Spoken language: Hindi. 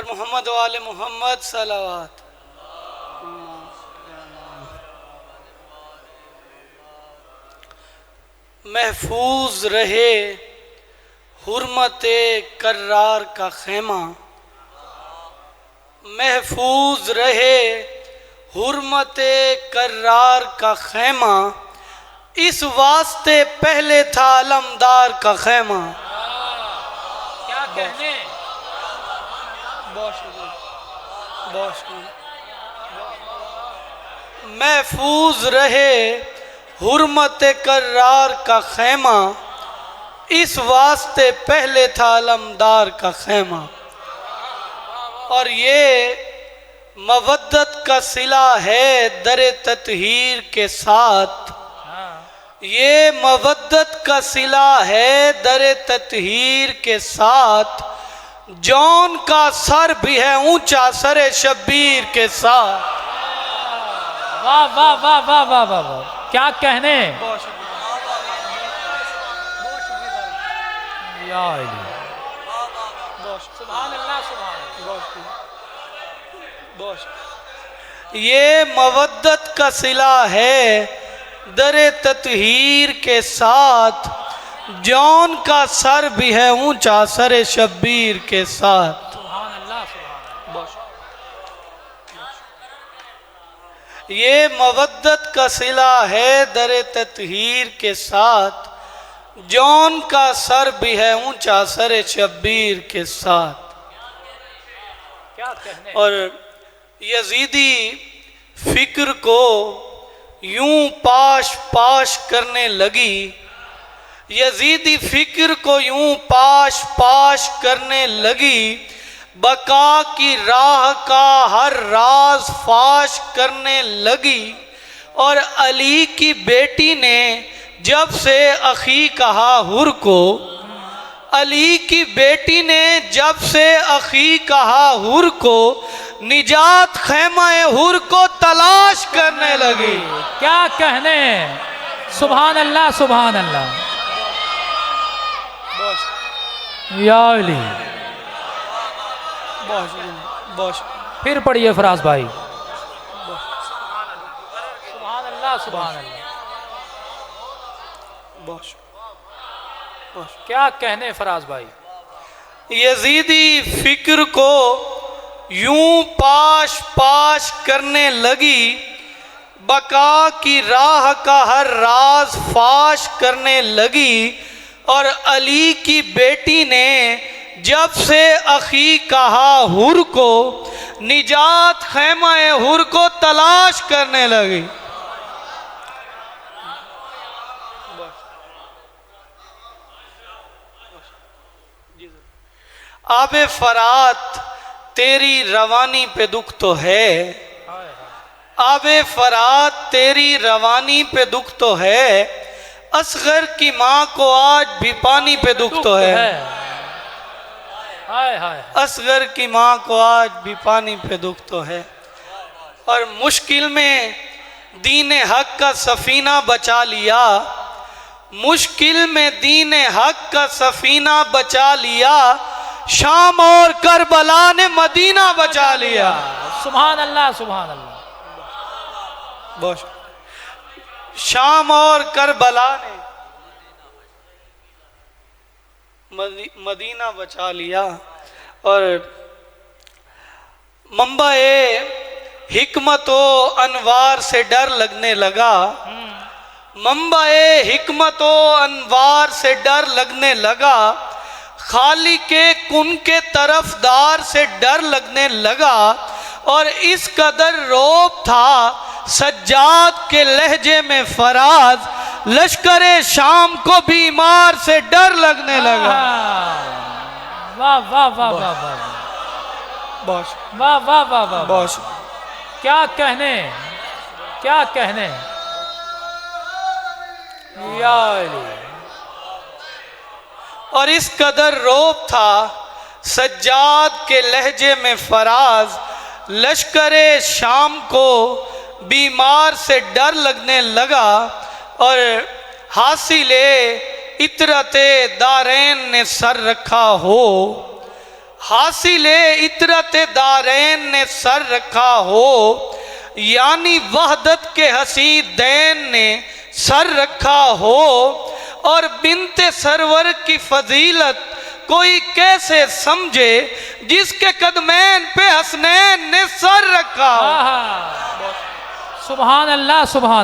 और मोहम्मद वाले मोहम्मद सलावत। महफूज रहे हुर्मते कर्रार का खेमा, महफूज रहे हुर्मते कर्रार का खेमा, इस वास्ते पहले था अलमदार का खेमा। क्या कहने। महफूज रहे हुर्मते कर्रार का खेमा, इस वास्ते पहले था अलमदार का खेमा। और ये मवद्दत का सिला है दरे ततहीर के साथ, ये मवद्दत का सिला है दरे ततहीर के साथ, जौन का सर भी है ऊंचा सरे शब्बीर के साथ। वाह वाह वाह वाह वाह वाह वाह, क्या कहने। या अली। सुभान अल्लाह, सुभान अल्लाह। ये मवद्दत का सिला है दरे ततहीर के साथ, जौन का सर भी है ऊंचा सरे शब्बीर के साथ। सुभान अल्लाह, सुभान अल्लाह। ये मवद्दत का सिला है दरे ततहीर के साथ, जौन का सर भी है ऊंचा सरे शब्बीर के साथ। क्या कहने। और यजीदी फिक्र को यूं पाश पाश करने लगी, यजीदी फिक्र को यूं पाश पाश करने लगी, बका की राह का हर राज फाश करने लगी। और अली की बेटी ने जब से अखी कहा हुर को, अली की बेटी ने जब से अखी कहा हुर को, निजात खैमा हुर को तलाश करने लगी। क्या कहने। सुभान अल्लाह, सुभान अल्लाह। या अली। फिर पढ़िए फराज भाई। सुभान अल्लाह, सुभान अल्लाह। क्या कहने फराज भाई। यजीदी फिक्र को यूं पाश पाश करने लगी, बका की राह का हर राज फाश करने लगी। और अली की बेटी ने जब से अखी कहा हुर को, निजात खैमा हुर को तलाश करने लगी। आबे फरात तेरी रवानी पे दुख तो है, आबे फरात तेरी रवानी पे दुख तो है, असगर की माँ को आज भी पानी पे दुख तो है। हाय हाय। असगर की माँ को आज भी पानी पे दुख तो है। और मुश्किल में दीन हक का सफीना बचा लिया, मुश्किल में दीन हक का सफीना बचा लिया, शाम और करबला ने मदीना बचा लिया। सुभान अल्लाह, सुभान अल्लाह। शाम और करबला ने मदीना बचा लिया। और मंबा-ए हिकमत व अनवार से डर लगने लगा, मंबा-ए हिकमत व अनवार से डर लगने लगा, खाली के कुन के तरफदार से डर लगने लगा। और इस कदर रोब था सज्जाद के लहजे में फराज, लश्करे शाम को बीमार से डर लगने लगा। वाह वाह वाह वाह वाह वाह वाह वाह वाह वाह। क्या कहने, क्या कहने। या अली। और इस कदर रोब था सज्जाद के लहजे में फराज, लश्करे शाम को बीमार से डर लगने लगा। और हासिले इतरते दारैन ने सर रखा हो, हासिले इतरत दारैन ने सर रखा हो, यानी वहदत के हसी दैन ने सर रखा हो, और बिनते सरवर की फजीलत कोई कैसे समझे जिसके कदमैन पे हसनैन ने सर रखा हो। सुभान अल्लाह सुभान